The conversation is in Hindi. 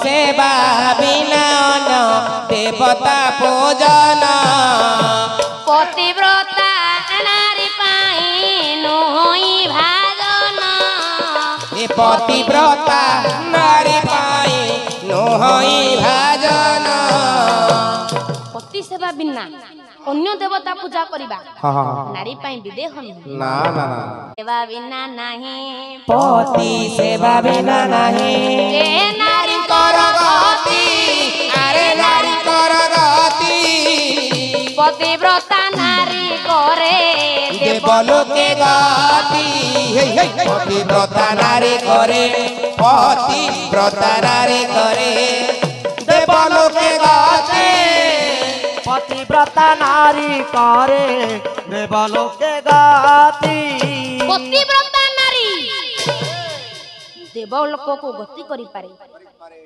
सेवा बिना देवता पूजन पतिव्रता नारी पाई नोई भाजन पतिव्रता नारी पाई नोई भाजन पति सेवा बिना अन्य देवता पूजा करिबा नारी पाई विदेह ना ना ना सेवा बिना नहीं पति सेवा बिना नहीं ए नारी कर गति अरे नारी कर गति पतिव्रता नारी करे देवलोके गति पतिव्रता नारी करे पतिव्रता नारी करे देवलोके गति पतिव्रता नारी करे देवलोके गति पतिव्रता नारी देवलोक को गति करि पारे